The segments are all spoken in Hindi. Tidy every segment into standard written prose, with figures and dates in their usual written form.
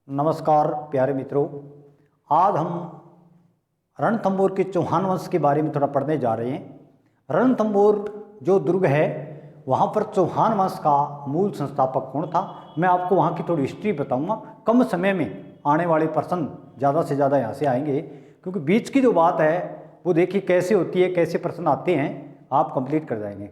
नमस्कार प्यारे मित्रों, आज हम रणथंभौर के चौहान वंश के बारे में थोड़ा पढ़ने जा रहे हैं। रणथंभौर जो दुर्ग है वहाँ पर चौहान वंश का मूल संस्थापक कौन था, मैं आपको वहाँ की थोड़ी हिस्ट्री बताऊंगा। कम समय में आने वाले प्रश्न ज़्यादा से ज़्यादा यहाँ से आएंगे, क्योंकि बीच की जो बात है वो देखिए कैसे होती है, कैसे प्रश्न आते हैं, आप कंप्लीट कर जाएंगे।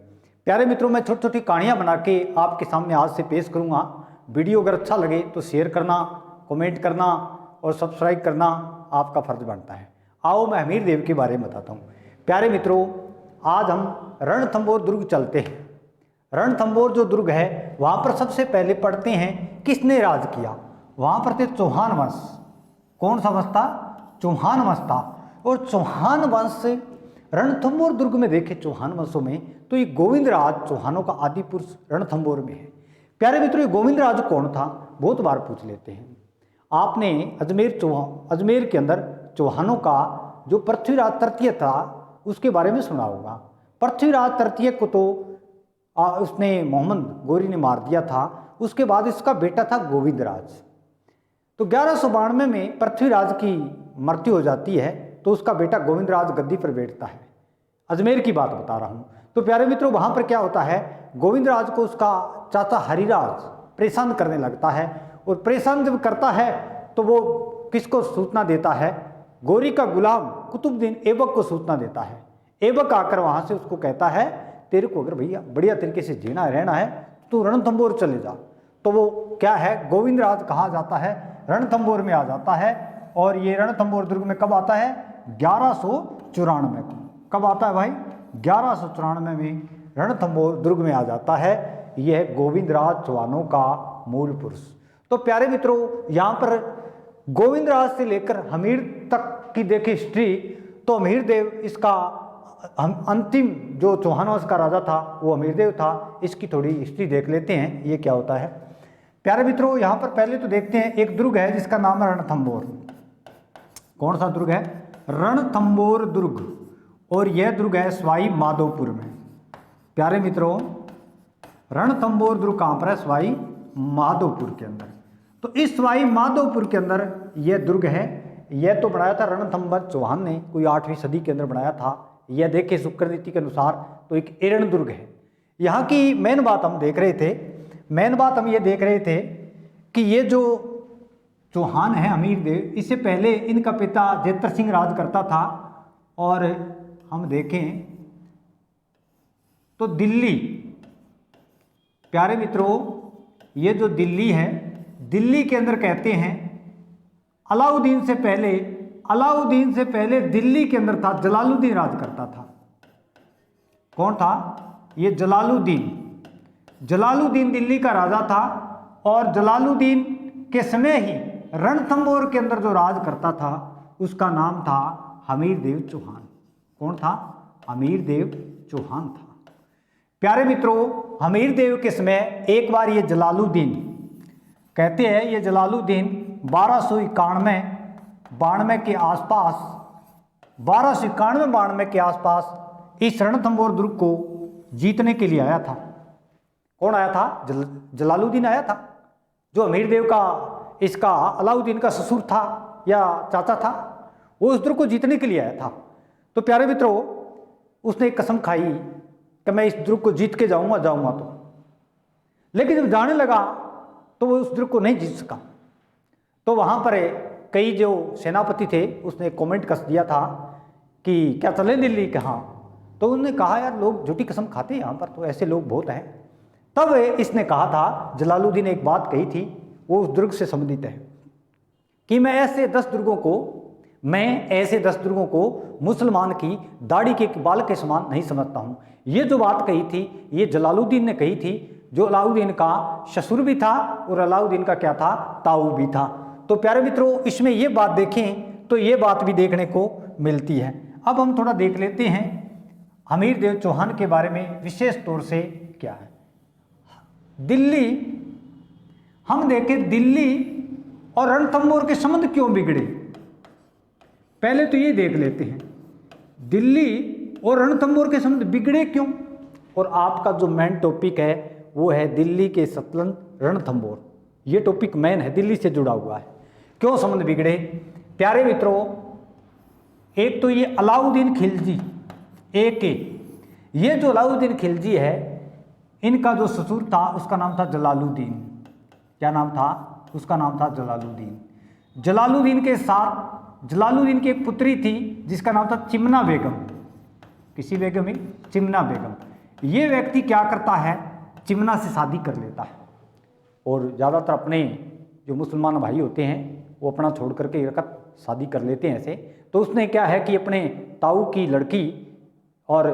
प्यारे मित्रों, मैं छोटी छोटी कहानियाँ बना के आपके सामने आज से पेश करूँगा। वीडियो अगर अच्छा लगे तो शेयर करना, कमेंट करना और सब्सक्राइब करना आपका फर्ज बनता है। आओ मैं हमीर देव के बारे में बताता हूँ। प्यारे मित्रों, आज हम रणथंभौर दुर्ग चलते हैं। रणथंभौर जो दुर्ग है वहाँ पर सबसे पहले पढ़ते हैं किसने राज किया। वहाँ पर थे चौहान वंश। कौन सा वंश था? चौहान वंश था। और चौहान वंश रणथंभौर दुर्ग में देखे चौहान वंशों में तो ये गोविंद राज चौहानों का आदि पुरुष रणथंभौर में है। प्यारे मित्रों, ये गोविंद राज कौन था बहुत बार पूछ लेते हैं। आपने अजमेर के अंदर चौहानों का जो पृथ्वीराज तृतीय था उसके बारे में सुना होगा। पृथ्वीराज तृतीय को तो उसने मोहम्मद गोरी ने मार दिया था। उसके बाद इसका बेटा था गोविंद राज। तो 1192 में पृथ्वीराज की मृत्यु हो जाती है तो उसका बेटा गोविंद राज गद्दी पर बैठता है। अजमेर की बात बता रहा हूँ। तो प्यारे मित्रों, वहाँ पर क्या होता है, गोविंद राज को उसका चाचा हरिराज परेशान करने लगता है। और परेशान जब करता है तो वो किसको सूचना देता है? गोरी का गुलाम कुतुबुद्दीन ऐबक को सूचना देता है। ऐबक आकर वहाँ से उसको कहता है, तेरे को अगर भैया बढ़िया तरीके से जीना रहना है तो रणथंभौर चले जा। तो वो क्या है, गोविंद राज कहाँ जाता है? रणथंभौर में आ जाता है। और ये रणथंभौर दुर्ग में कब आता है? 1194 को। कब आता है भाई? 1194 में रणथंभौर दुर्ग में आ जाता है। यह है गोविंद राज चौहानों का मूल पुरुष। तो प्यारे मित्रों, यहाँ पर गोविंद राज से लेकर हमीर तक की देखे हिस्ट्री, तो हमीर देव इसका अंतिम जो चौहान वंश का राजा था वो हमीर देव था। इसकी थोड़ी हिस्ट्री देख लेते हैं, ये क्या होता है। प्यारे मित्रों, यहाँ पर पहले तो देखते हैं एक दुर्ग है जिसका नाम है रणथंभौर। कौन सा दुर्ग है? रणथंभौर दुर्ग। और यह दुर्ग है सवाई माधोपुर में। प्यारे मित्रों, रणथंभौर दुर्ग कहाँ पर है? सवाई माधोपुर के अंदर। तो इस सवाई माधोपुर के अंदर यह दुर्ग है। यह तो बनाया था रणथंभौर चौहान ने, कोई 8वीं सदी के अंदर बनाया था। यह देखे शुक्र नीति के अनुसार तो एक एरण दुर्ग है। यहाँ की मेन बात हम देख रहे थे, कि ये जो चौहान है हमीर देव, इससे पहले इनका पिता जेतर सिंह राज करता था। और हम देखें तो दिल्ली, प्यारे मित्रों, ये जो दिल्ली है, दिल्ली के अंदर कहते हैं अलाउद्दीन से पहले दिल्ली के अंदर था जलालुद्दीन राज करता था। कौन था? ये जलालुद्दीन दिल्ली का राजा था। और जलालुद्दीन के समय ही रणथंभौर के अंदर जो राज करता था उसका नाम था हमीर देव चौहान। कौन था? हमीर देव चौहान था। प्यारे मित्रों, हमीर देव के समय एक बार ये जलालुद्दीन, कहते हैं ये जलालुद्दीन 1291-92 के आसपास इस रणथंभौर दुर्ग को जीतने के लिए आया था। कौन आया था? जलालुद्दीन आया था, जो हमीर देव का इसका अलाउद्दीन का ससुर था या चाचा था। वो उस दुर्ग को जीतने के लिए आया था। तो प्यारे मित्रों, उसने एक कसम खाई कि मैं इस दुर्ग को जीत के जाऊंगा तो। लेकिन जब जाने लगा तो वो उस दुर्ग को नहीं जीत सका। तो वहाँ पर कई जो सेनापति थे उसने कमेंट कस दिया था कि क्या चले दिल्ली कहाँ। तो उन्होंने कहा, यार लोग झूठी कसम खाते हैं यहाँ पर, तो ऐसे लोग बहुत हैं। तब इसने कहा था, जलालुद्दीन ने एक बात कही थी, वो उस दुर्ग से संबंधित है, कि मैं ऐसे 10 दुर्गों को मुसलमान की दाढ़ी के बाल के समान नहीं समझता हूँ। ये जो बात कही थी ये जलालुद्दीन ने कही थी, जो अलाउद्दीन का ससुर भी था और अलाउद्दीन का क्या था? ताऊ भी था। तो प्यारे मित्रों, इसमें ये बात देखें तो ये बात भी देखने को मिलती है। अब हम थोड़ा देख लेते हैं हमीर देव चौहान के बारे में विशेष तौर से क्या है। दिल्ली, हम देखें दिल्ली और रणथंभौर के संबंध क्यों बिगड़े, पहले तो ये देख लेते हैं दिल्ली और रणथंभौर के संबंध बिगड़े क्यों। और आपका जो मेन टॉपिक है वो है दिल्ली के सतलज रणथंभौर। ये टॉपिक मेन है, दिल्ली से जुड़ा हुआ है। क्यों संबंध बिगड़े? प्यारे मित्रों, एक तो ये अलाउद्दीन खिलजी, एक ये जो अलाउद्दीन खिलजी है, इनका जो ससुर था उसका नाम था जलालुद्दीन। क्या नाम था? उसका नाम था जलालुद्दीन। जलालुद्दीन के साथ जलालुद्दीन की एक पुत्री थी जिसका नाम था चिमना बेगम। किसी बेगम ही? चिमना बेगम। ये व्यक्ति क्या करता है, चिमना से शादी कर लेता है। और ज़्यादातर अपने जो मुसलमान भाई होते हैं वो अपना छोड़ करके एक शादी कर लेते हैं ऐसे। तो उसने क्या है कि अपने ताऊ की लड़की और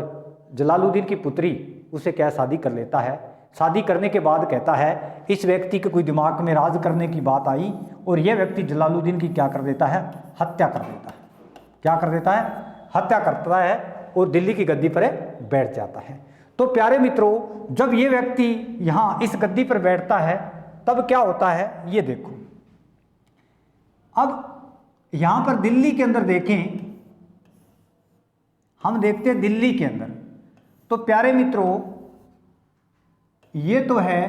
जलालुद्दीन की पुत्री उसे क्या शादी कर लेता है। शादी करने के बाद कहता है इस व्यक्ति के कोई दिमाग में राज करने की बात आई और यह व्यक्ति जलालुद्दीन की क्या कर देता है, हत्या कर देता है। क्या कर देता है? हत्या करता है और दिल्ली की गद्दी पर बैठ जाता है। तो प्यारे मित्रों, जब ये व्यक्ति यहाँ इस गद्दी पर बैठता है तब क्या होता है ये देखो। अब यहाँ पर दिल्ली के अंदर देखें, हम देखते हैं दिल्ली के अंदर, तो प्यारे मित्रों ये तो है,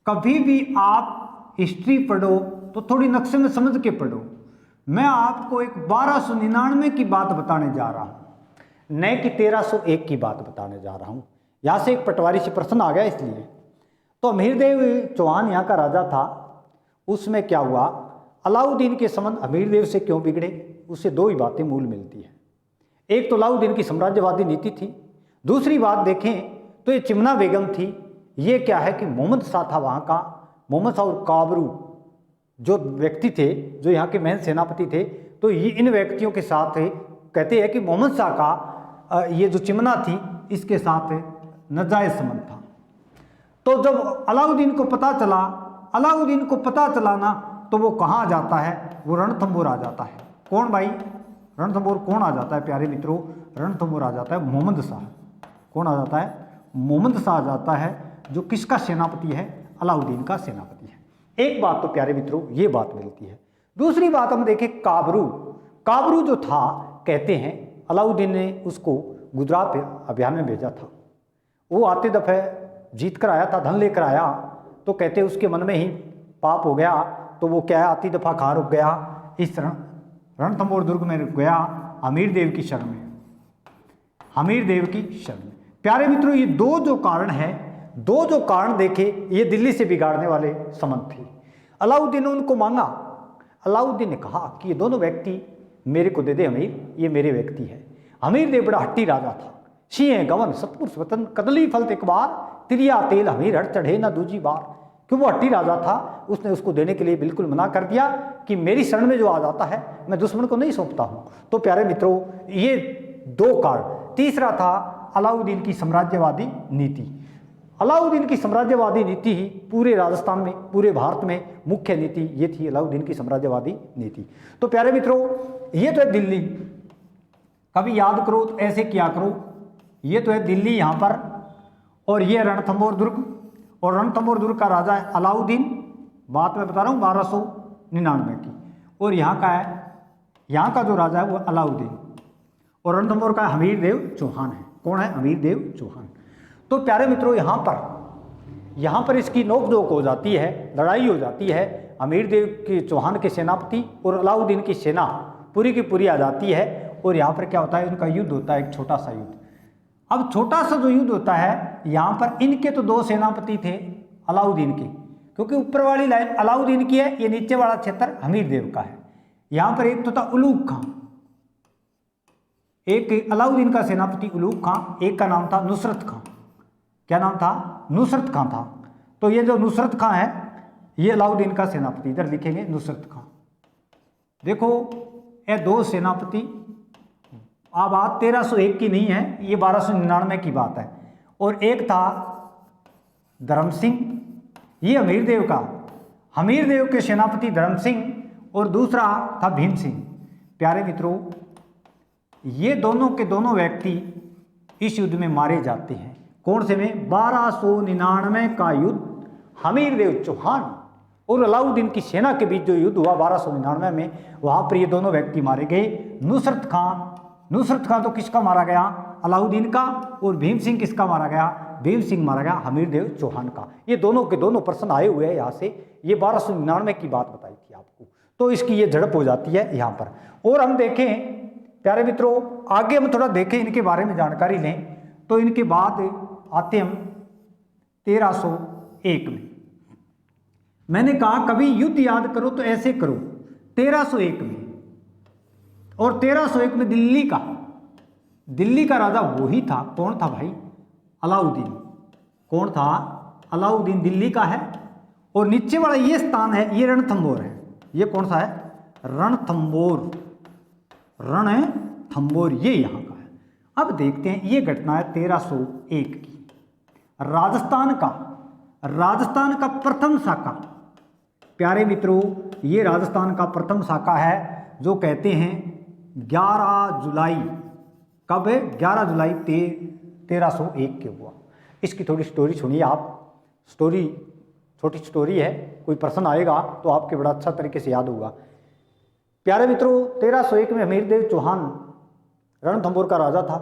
कभी भी आप हिस्ट्री पढ़ो तो थोड़ी नक्शे में समझ के पढ़ो। मैं आपको एक 1299 की बात बताने जा रहा हूं, न कि 1301 की बात बताने जा रहा हूं। यहां से एक पटवारी से प्रश्न आ गया इसलिए। तो अमीरदेव चौहान यहाँ का राजा था, उसमें क्या हुआ, अलाउद्दीन के संबंध अमीरदेव से क्यों बिगड़े, उससे दो ही बातें मूल मिलती है। एक तो अलाउद्दीन की साम्राज्यवादी नीति थी, दूसरी बात देखें तो ये चिमना बेगम थी। ये क्या है कि मोहम्मद शाह था वहाँ का, मोहम्मद शाह और काबरू जो व्यक्ति थे, जो यहाँ के मेन सेनापति थे, तो ये इन व्यक्तियों के साथ कहते हैं कि मोहम्मद शाह का ये जो चिमना थी इसके साथ नाजायज संबंध था। तो जब अलाउद्दीन को पता चला ना, तो वो कहाँ आ जाता है, वो रणथंभौर आ जाता है। कौन भाई? रणथंभौर कौन आ जाता है प्यारे मित्रों? रणथंभौर आ जाता है मोहम्मद शाह। कौन आ जाता है? मोहम्मद शाह आ जाता है, जो किसका सेनापति है? अलाउद्दीन का सेनापति है। एक बात तो प्यारे मित्रों ये बात मिलती है। दूसरी बात हम देखें, काबरू जो था, कहते हैं अलाउद्दीन ने उसको गुजरात अभियान में भेजा था। वो आते दफे जीत कर आया था, धन लेकर आया, तो कहते उसके मन में ही पाप हो गया, तो वो क्या है, आती दफा खा रुक गया, इस रणथंभौर दुर्ग में रुक गया अमीरदेव की शरण में, अमीरदेव की शरण में। प्यारे मित्रों, ये दो जो कारण देखे, ये दिल्ली से बिगाड़ने वाले संबंध थे। अलाउद्दीन ने उनको मांगा, अलाउद्दीन ने कहा कि ये दोनों व्यक्ति मेरे को दे दे अमीर, ये मेरे व्यक्ति है। अमीरदेव बड़ा हट्टी राजा था, सिंह गवन सतपुर स्वतन कदली फल एक बार, तिरिया तेल हमीर हट चढ़े ना दूजी बार। क्यों? वो हट्टी राजा था, उसने उसको देने के लिए बिल्कुल मना कर दिया कि मेरी शरण में जो आ जाता है मैं दुश्मन को नहीं सौंपता हूँ। तो प्यारे मित्रों, ये दो कारण। तीसरा था अलाउद्दीन की साम्राज्यवादी नीति। अलाउद्दीन की साम्राज्यवादी नीति ही पूरे राजस्थान में, पूरे भारत में मुख्य नीति ये थी, अलाउद्दीन की साम्राज्यवादी नीति। तो प्यारे मित्रों, ये तो है दिल्ली, कभी याद करो तो ऐसे किया करो, ये तो है दिल्ली यहाँ पर, और ये रणथंभौर दुर्ग, और रणथंभौर दुर्ग का राजा है अलाउद्दीन, बात मैं बता रहा हूँ 1299 की, और यहाँ का है, यहाँ का जो राजा है वो अलाउद्दीन, और रणथंभौर का हमीरदेव चौहान है। कौन है? हमीरदेव चौहान। तो प्यारे मित्रों, यहाँ पर इसकी नोकझोंक हो जाती है, लड़ाई हो जाती है। अमीरदेव के चौहान के सेनापति और अलाउद्दीन की सेना पूरी की पूरी आ जाती है, और यहाँ पर क्या होता है, उनका युद्ध होता है, एक छोटा सा युद्ध। अब छोटा सा जो युद्ध होता है, यहाँ पर इनके तो दो सेनापति थे अलाउद्दीन के, क्योंकि ऊपर वाली लाइन अलाउद्दीन की है, ये नीचे वाला क्षेत्र हमीरदेव का है। यहाँ पर एक तो था उलूग खां, एक अलाउद्दीन का सेनापति उलूग खां, एक का नाम था नुसरत खां। क्या नाम था? नुसरत खां था। तो ये जो नुसरत खां है, ये अलाउद्दीन का सेनापति, इधर लिखेंगे नुसरत खां। देखो ये दो सेनापति, अब बात 1301 की नहीं है, ये 1299 की बात है। और एक था धर्म सिंह, ये हमीरदेव का, हमीरदेव के सेनापति धर्म सिंह, और दूसरा था भीम सिंह। प्यारे मित्रों, ये दोनों के दोनों व्यक्ति इस युद्ध में मारे जाते हैं। कौन से में? 1299 का युद्ध हमीरदेव चौहान और अलाउद्दीन की सेना के बीच जो युद्ध हुआ 1299 में, वहाँ पर ये दोनों व्यक्ति मारे गए। नुसरत खां तो किसका मारा गया? अलाउद्दीन का। और भीम सिंह किसका मारा गया? भीम सिंह मारा गया हमीरदेव चौहान का। ये दोनों के दोनों प्रश्न आए हुए हैं यहाँ से, ये 1299 की बात बताई थी आपको। तो इसकी ये झड़प हो जाती है यहाँ पर। और हम देखें प्यारे मित्रों, आगे हम थोड़ा देखें इनके बारे में जानकारी लें, तो इनके बाद आते हम 1301 में। मैंने कहा कभी युद्ध याद करो तो ऐसे करो 1301 में। और 1301 में दिल्ली का राजा वही था, कौन था भाई? अलाउद्दीन। कौन था? अलाउद्दीन दिल्ली का है। और नीचे वाला ये स्थान है, ये रणथंबोर है। ये कौन सा है? रणथंबोर। रणथंबोर ये यहाँ का है। अब देखते हैं, ये घटना है 1301 की। राजस्थान का प्रथम शाखा। प्यारे मित्रों, ये राजस्थान का प्रथम शाखा है, जो कहते हैं 11 जुलाई। कब है? 11 जुलाई 1301 के हुआ। इसकी थोड़ी स्टोरी सुनिए आप। स्टोरी छोटी स्टोरी है, कोई प्रश्न आएगा तो आपके बड़ा अच्छा तरीके से याद होगा। प्यारे मित्रों, 1301 में हमीरदेव चौहान रणथंबोर का राजा था।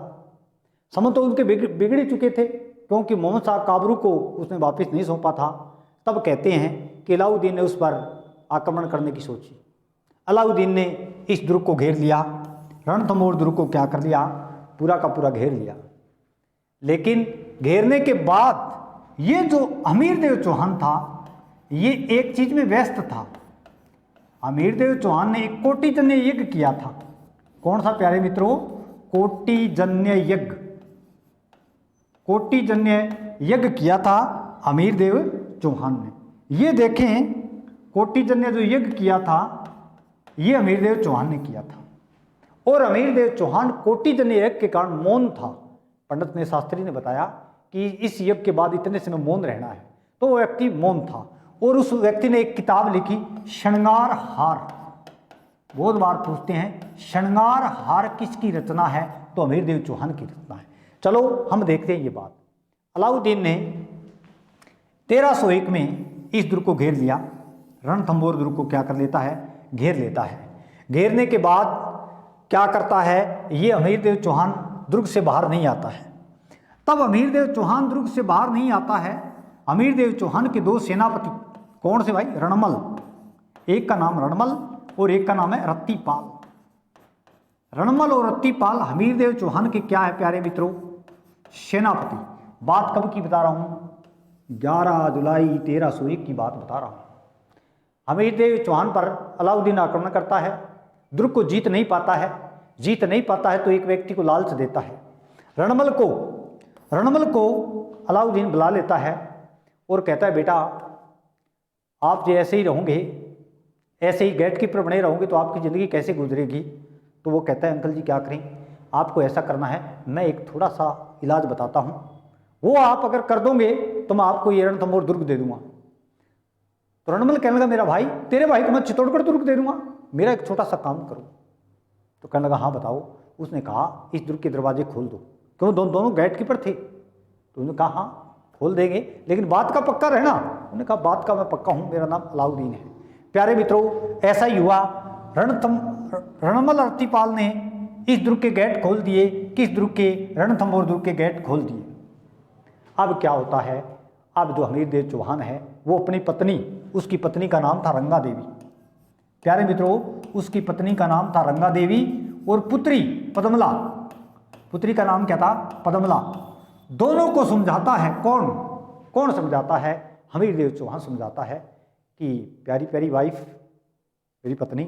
समझ तो उनके बिगड़ चुके थे, क्योंकि मोहम्मद शाह काबरू को उसने वापस नहीं सौंपा था। तब कहते हैं कि अलाउद्दीन ने उस पर आक्रमण करने की सोची। अलाउद्दीन ने इस दुर्ग को घेर लिया, रणथंबोर दुर्ग को क्या कर लिया? पूरा का पूरा घेर लिया। लेकिन घेरने के बाद ये जो हमीरदेव चौहान था, ये एक चीज में व्यस्त था। हमीरदेव चौहान ने एक कोटिजन्य यज्ञ किया था। कौन सा प्यारे मित्रों? कोटिजन्य यज्ञ। कोटिजन्य यज्ञ किया था हमीरदेव चौहान ने। ये देखें, कोटिजन्य जो यज्ञ किया था, ये हमीरदेव चौहान ने किया था। और हमीरदेव चौहान कोटिजन्य यज्ञ के कारण मौन था। पंडित ने, शास्त्री ने बताया कि इस यज्ञ के बाद इतने समय मौन रहना है, तो वो व्यक्ति मौन था। और उस व्यक्ति ने एक किताब लिखी, श्रृंगार हार। बहुत बार पूछते हैं श्रृंगार हार किसकी रचना है? तो हमीरदेव चौहान की रचना है। चलो हम देखते हैं ये बात। अलाउद्दीन ने 1301 में इस दुर्ग को घेर लिया। रणथंबोर दुर्ग को क्या कर लेता है? घेर लेता है। घेरने के बाद क्या करता है? ये हमीरदेव चौहान दुर्ग से बाहर नहीं आता है। तब हमीरदेव चौहान दुर्ग से बाहर नहीं आता है। हमीरदेव चौहान के 2 सेनापति, कौन से भाई? रणमल। एक का नाम रणमल और एक का नाम है रत्तीपाल। रणमल और रत्तीपाल हमीरदेव चौहान के क्या है प्यारे मित्रों? सेनापति। बात कब की बता रहा हूँ? 11 जुलाई 1301 की बात बता रहा हूँ। हमीरदेव चौहान पर अलाउद्दीन आक्रमण करता है, दुर्ग को जीत नहीं पाता है तो एक व्यक्ति को लालच देता है। रणमल को अलाउद्दीन बुला लेता है और कहता है, बेटा आप जो ऐसे ही रहोगे, ऐसे ही गेट कीपर बने रहोगे तो आपकी ज़िंदगी कैसे गुजरेगी? तो वो कहता है, अंकल जी क्या करें, आपको ऐसा करना है, मैं एक थोड़ा सा इलाज बताता हूँ, वो आप अगर कर दोगे तो मैं आपको ये रणथंबोर दुर्ग दे दूंगा। तो रणमल कहने लगा, मेरा भाई, तेरे भाई को मैं चित्तौड़गढ़ दुर्ग दे दूंगा, मेरा एक छोटा सा काम करो। तो कहने लगा, हाँ बताओ। उसने कहा, इस दुर्ग के दरवाजे खोल दो, क्यों दोनों गेट कीपर थे। तो उन्होंने कहा, हाँ खोल देंगे, लेकिन बात का पक्का रहना। उन्होंने कहा, बात का मैं पक्का हूँ, मेरा नाम अलाउद्दीन है। प्यारे मित्रों, ऐसा ही हुआ। रणमल रत्तीपाल ने इस दुर्ग के गेट खोल दिए। किस दुर्ग के? रणथंबोर दुर्ग के गेट खोल दिए। अब क्या होता है? अब जो हमीरदेव चौहान है, वो अपनी पत्नी, उसकी पत्नी का नाम था रंगा देवी। प्यारे मित्रों, उसकी पत्नी का नाम था रंगा देवी और पुत्री पद्मला। पुत्री का नाम क्या था? पद्मला। दोनों को समझाता है। कौन समझाता है? हमीरदेव चौहान समझाता है कि प्यारी प्यारी वाइफ, मेरी पत्नी,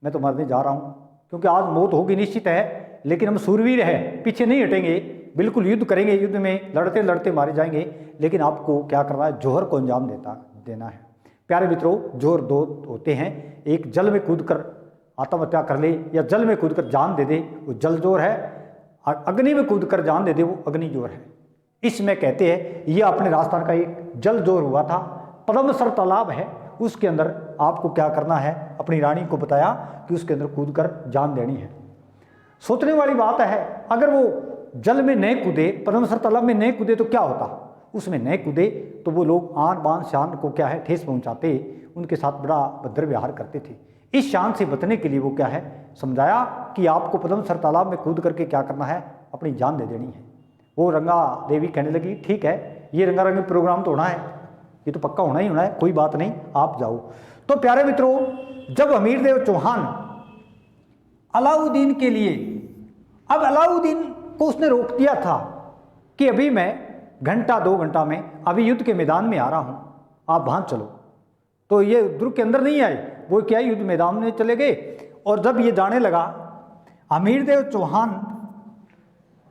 मैं तो मरने जा रहा हूँ, क्योंकि आज मौत होगी निश्चित है, लेकिन हम सूरवीर हैं, पीछे नहीं हटेंगे, बिल्कुल युद्ध करेंगे, युद्ध में लड़ते लड़ते मारे जाएंगे, लेकिन आपको क्या करना है? जोहर को अंजाम देना है। प्यारे मित्रों, जोहर 2 होते हैं, एक जल में कूदकर आत्महत्या कर ले या जल में कूदकर जान दे दे, वो जल जोर है, और अग्नि में कूदकर जान दे दे, वो अग्नि जोर है। इसमें कहते हैं ये अपने राजस्थान का एक जल जोर हुआ था, पद्मसर तालाब है, उसके अंदर आपको क्या करना है? अपनी रानी को बताया कि उसके अंदर कूदकर जान देनी है। सोचने वाली बात है, अगर वो जल में नहीं कूदे, पद्मसर तालाब में नहीं कूदे तो क्या होता? उसमें नहीं कूदे तो वो लोग आन बान शान को क्या है? ठेस पहुंचाते, उनके साथ बड़ा भद्र व्यवहार करते थे। इस शान से बचने के लिए वो क्या है? समझाया कि आपको पद्मसर तालाब में कूद करके क्या करना है? अपनी जान दे देनी है। वो रंगा देवी कहने लगी, ठीक है, ये रंगारंगी प्रोग्राम तो होना है, ये तो पक्का होना ही होना है, कोई बात नहीं, आप जाओ। तो प्यारे मित्रों, जब हमीरदेव चौहान अलाउद्दीन के लिए, अब अलाउद्दीन को उसने रोक दिया था कि अभी मैं घंटा 2 घंटा में अभी युद्ध के मैदान में आ रहा हूं, आप वहां चलो। तो ये दुर्ग के अंदर नहीं आए, वो क्या युद्ध मैदान में चले गए। और जब ये जाने लगा, हमीरदेव चौहान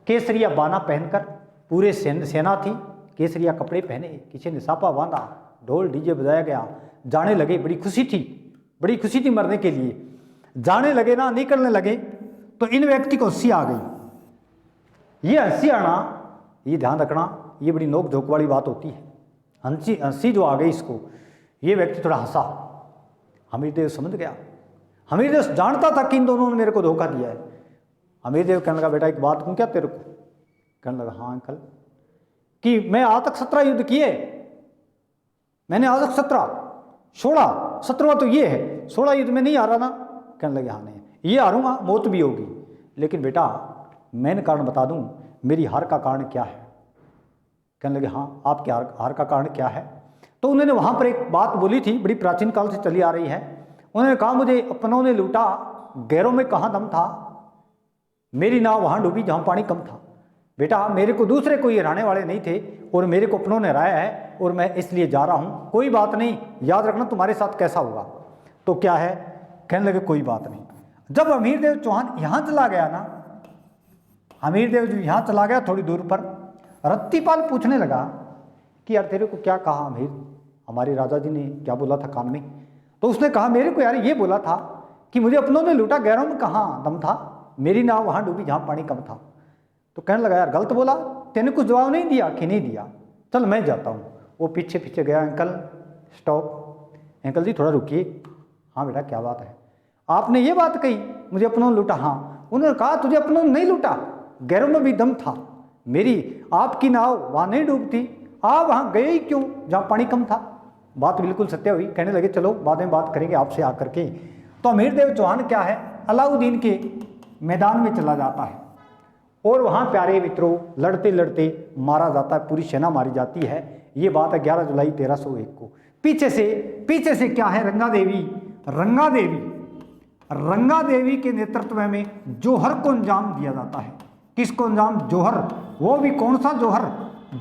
केसरिया बाना पहनकर, पूरे सेना थी, केसरिया कपड़े पहने, किसी ने सापा बांधा, ढोल डीजे बजाया गया, जाने लगे। बड़ी खुशी बड़ी खुशी थी मरने के लिए। जाने लगे ना, निकलने लगे, तो इन व्यक्ति को हंसी आ गई। ये हंसी आना, ये ध्यान रखना, ये बड़ी नोक झोंक वाली बात होती है। हंसी जो आ गई इसको, ये व्यक्ति थोड़ा हंसा। हमीरदेव समझ गया, हमीरदेव जानता था कि इन दोनों ने मेरे को धोखा दिया है। हमीरदेव कहने लगा, बेटा एक बात कहूं क्या तेरे को? कहने लगा, हाँ अंकल। कि मैं आज तक 17 युद्ध किए, मैंने आज तक 17वां तो ये है, 16 युद्ध में नहीं आ रहा ना? कहने लगे, हाँ नहीं, ये हारूंगा, मौत भी होगी, लेकिन बेटा मैंने कारण बता दूं, मेरी हार का कारण क्या है? कहने लगे, हाँ आपके हार का कारण क्या है? तो उन्होंने वहां पर एक बात बोली थी, बड़ी प्राचीन काल से चली आ रही है। उन्होंने कहा, मुझे अपनों ने लूटा, गैरों में कहाँ दम था, मेरी नाव वहां डूबी जहां पानी कम था। बेटा मेरे को दूसरे कोई हराने वाले नहीं थे, और मेरे को अपनों ने हराया है, और मैं इसलिए जा रहा हूं। कोई बात नहीं, याद रखना तुम्हारे साथ कैसा होगा। तो क्या है? कहने लगे, कोई बात नहीं। जब हमीरदेव चौहान यहां चला गया ना, हमीरदेव जो यहां चला गया थोड़ी दूर पर, रत्तीपाल पूछने लगा कि यार तेरे को क्या कहा हमीर, हमारे राजा जी ने क्या बोला था कान में? तो उसने कहा, मेरे को यार ये बोला था कि मुझे अपनों ने लूटा, गैरों में कहाँ दम था, मेरी नाव वहां डूबी जहां पानी कम था। तो कहने लगा, यार गलत बोला, तेने कुछ जवाब नहीं दिया? कि नहीं दिया, चल मैं जाता हूँ। वो पीछे पीछे गया, अंकल स्टॉप, अंकल जी थोड़ा रुकिए। हाँ बेटा क्या बात है? आपने ये बात कही मुझे अपनों ने लूटा। हाँ। उन्होंने कहा, तुझे अपनों ने नहीं लूटा, गैरों में भी दम था, मेरी आपकी नाव वहां नहीं डूबती, आप वहां गए ही क्यों जहां पानी कम था? बात बिल्कुल सत्य हुई। कहने लगे, चलो बाद में बात करेंगे आपसे आकर के। तो हमीरदेव चौहान क्या है, अलाउद्दीन के मैदान में चला जाता है, और वहां प्यारे मित्रों लड़ते लड़ते मारा जाता है, पूरी सेना मारी जाती है। ये बात है 11 जुलाई 1301 को। पीछे से क्या है, रंगा देवी के नेतृत्व में जौहर को अंजाम दिया जाता है। किसको अंजाम? जौहर। वो भी कौन सा जौहर?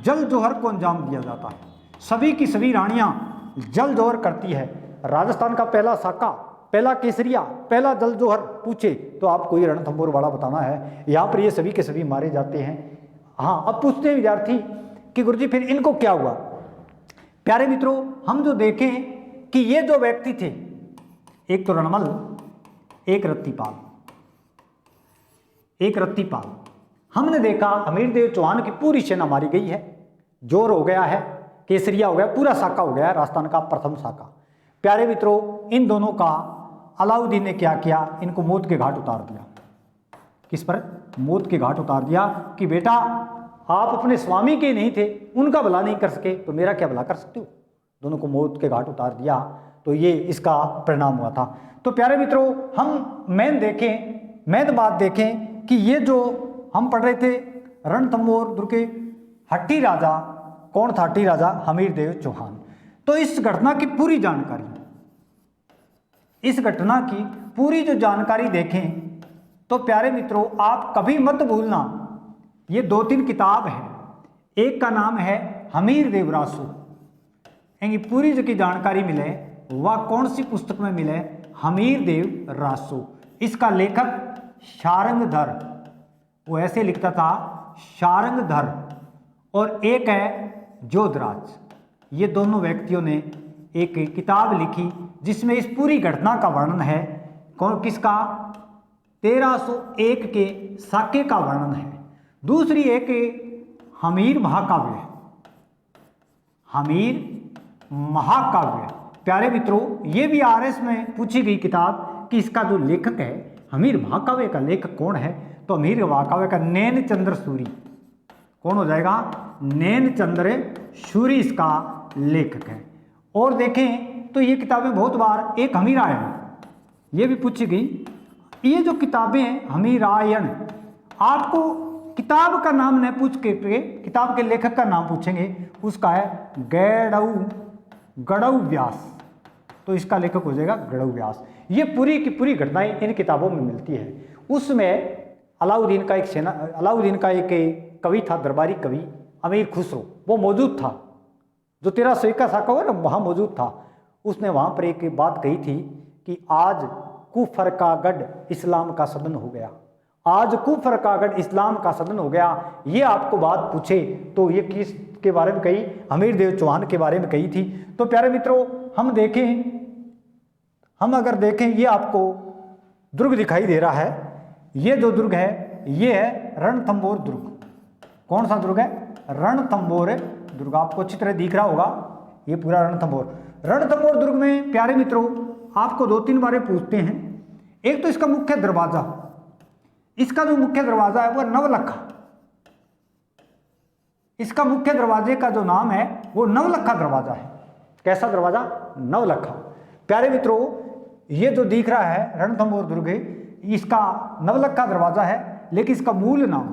जल जौहर को अंजाम दिया जाता है। सभी की सभी रानियां जल जौहर करती है। राजस्थान का पहला साका, पहला केसरिया, पहला जल जौहर पूछे तो आपको ये रणथंभौर वाला बताना है। यहाँ पर ये सभी के सभी मारे जाते हैं। हाँ, अब पूछते हैं विद्यार्थी कि गुरुजी फिर इनको क्या हुआ? प्यारे मित्रों, हम जो देखें कि ये जो व्यक्ति थे, एक तो रणमल, एक रत्तीपाल। हमने देखा हमीरदेव चौहान की पूरी सेना मारी गई है, जोर हो गया है, केसरिया हो गया, पूरा साका हो गया, राजस्थान का प्रथम साका। प्यारे मित्रों, इन दोनों का अलाउद्दीन ने क्या किया? इनको मौत के घाट उतार दिया। किस पर? मौत के घाट उतार दिया कि बेटा आप अपने स्वामी के नहीं थे, उनका भला नहीं कर सके तो मेरा क्या भला कर सकते हो? दोनों को मौत के घाट उतार दिया। तो ये इसका परिणाम हुआ था। तो प्यारे मित्रों, हम मेन बात देखें कि ये जो हम पढ़ रहे थे रणथंभौर दुर्ग के हट्टी राजा, कौन था हट्टी राजा? हमीरदेव चौहान। तो इस घटना की पूरी जो जानकारी देखें तो प्यारे मित्रों, आप कभी मत भूलना, ये 2-3 किताब है। एक का नाम है हमीरदेव रासो, यानी पूरी जो की जानकारी मिले वह कौन सी पुस्तक में मिले? हमीरदेव रासो। इसका लेखक शारंगधर, वो ऐसे लिखता था शारंगधर, और एक है जोधराज। ये दोनों व्यक्तियों ने एक किताब लिखी जिसमें इस पूरी घटना का वर्णन है। कौन किसका? 1301 के साके का वर्णन है। दूसरी एक हमीर महाकाव्य। प्यारे मित्रों, ये भी आरएस में पूछी गई किताब कि इसका जो लेखक है, हमीर महाकाव्य का लेखक कौन है? तो हमीर महाकाव्य का नैन चंद्र सूरी। कौन हो जाएगा? नैन चंद्र सूरी इसका लेखक है। और देखें तो ये किताबें बहुत बार, एक हमीरायण, ये भी पूछी गई। ये जो किताबें हैं हमीरायण, आपको किताब का नाम नहीं पूछ के किताब के लेखक का नाम पूछेंगे, उसका है गैडऊ गढ़ऊ व्यास, तो इसका लेखक हो जाएगा गढ़ऊ व्यास। ये पूरी की पूरी घटनाएं इन किताबों में मिलती है। उसमें अलाउद्दीन का एक कवि था, दरबारी कवि अमीर खुसरो, वो मौजूद था, जो 1301 साका हुआ ना, वहाँ मौजूद था। उसने वहाँ पर एक बात कही थी कि आज कुफर का गढ़ इस्लाम का सदन हो गया, आज कुफर का गढ़ इस्लाम का सदन हो गया। ये आपको बात पूछे तो ये किस के बारे में कही? हमीर देव चौहान के बारे में कही थी। तो प्यारे मित्रों, हम अगर देखें, ये आपको दुर्ग दिखाई दे रहा है। ये जो दुर्ग है ये है रणथंभौर दुर्ग। कौन सा दुर्ग है? रणथंभौर दुर्ग। आपको चित्र दिख रहा होगा, ये पूरा रणथंभौर दुर्ग में प्यारे मित्रों आपको 2-3 बारें पूछते हैं। एक तो इसका मुख्य दरवाजा, इसका जो मुख्य दरवाजा है वो नवलखा, इसका मुख्य दरवाजे का जो नाम है वो नवलखा दरवाजा है। कैसा दरवाजा? नवलखा। प्यारे मित्रों, ये जो दिख रहा है रणथंभौर दुर्ग, इसका नवलखा दरवाजा है, लेकिन इसका मूल नाम,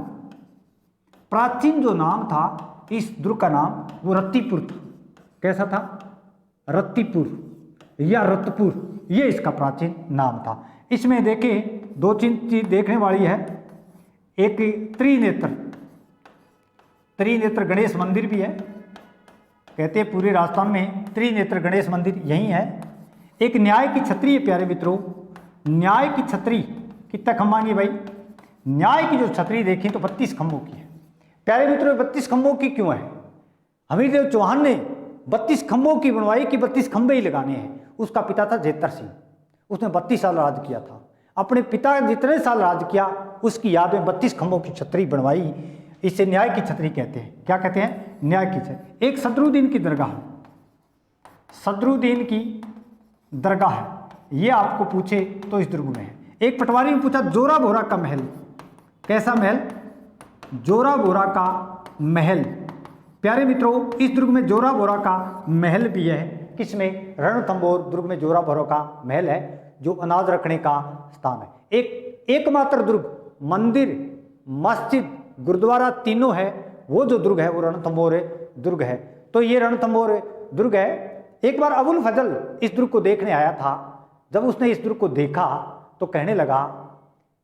प्राचीन जो नाम था इस दुर्ग का नाम, वो रत्तीपुर था। कैसा था? रत्तीपुर या रतपुर, ये इसका प्राचीन नाम था। इसमें देखें 2-3 चीज देखने वाली है। एक त्रिनेत्र गणेश मंदिर भी है। कहते हैं पूरे राजस्थान में त्रिनेत्र गणेश मंदिर यही है। एक न्याय की छतरी है प्यारे मित्रों, न्याय की छतरी कितना खंभा की भाई? न्याय की जो छतरी देखें तो 32 खंभों की है। प्यारे मित्रों, 32 खंभों की क्यों है? हमीर देव चौहान ने 32 खंभों की बनवाई कि 32 खंभे ही लगाने हैं। उसका पिता था जेतर सिंह, उसने 32 साल राज किया था। अपने पिता जितने साल राज किया उसकी याद में 32 खंभों की छतरी बनवाई। इसे न्याय की छतरी कहते हैं। क्या कहते हैं? न्याय की छतरी। एक सदरुद्दीन की दरगाह, सदरुद्दीन की दरगाह है, ये आपको पूछे तो इस दुर्ग में है। एक पटवारी में पूछा जोरा बोरा का महल। कैसा महल? जोरा बोरा का महल। प्यारे मित्रों, इस दुर्ग में जोरा बोरा का महल भी है। किसमें? रणथंभौर दुर्ग में जोरा बोरा का महल है, जो अनाज रखने का स्थान है। एकमात्र दुर्ग, मंदिर, मस्जिद, गुरुद्वारा तीनों है, वो जो दुर्ग है वो रणथंभौर दुर्ग है। तो ये रणथंभौर दुर्ग है। एक बार अबुल फजल इस दुर्ग को देखने आया था। जब उसने इस दुर्ग को देखा तो कहने लगा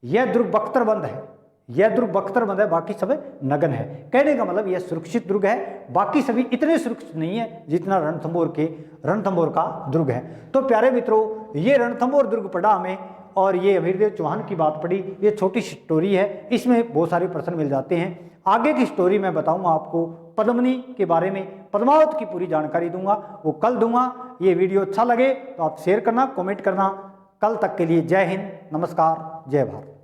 यह दुर्ग बख्तरबंद है, यह दुर्ग बख्तरबंद है, बाकी सब नगन है। कहने का मतलब यह सुरक्षित दुर्ग है, बाकी सभी इतने सुरक्षित नहीं है जितना रणथंभौर का दुर्ग है। तो प्यारे मित्रों, ये रणथंभौर दुर्ग पढ़ा हमें, और ये हमीर देव चौहान की बात पड़ी। ये छोटी स्टोरी है, इसमें बहुत सारे प्रश्न मिल जाते हैं। आगे की स्टोरी मैं बताऊंगा आपको पद्मिनी के बारे में, पद्मावत की पूरी जानकारी दूंगा, वो कल दूंगा। ये वीडियो अच्छा लगे तो आप शेयर करना, कमेंट करना। कल तक के लिए जय हिंद, नमस्कार, जय भारत।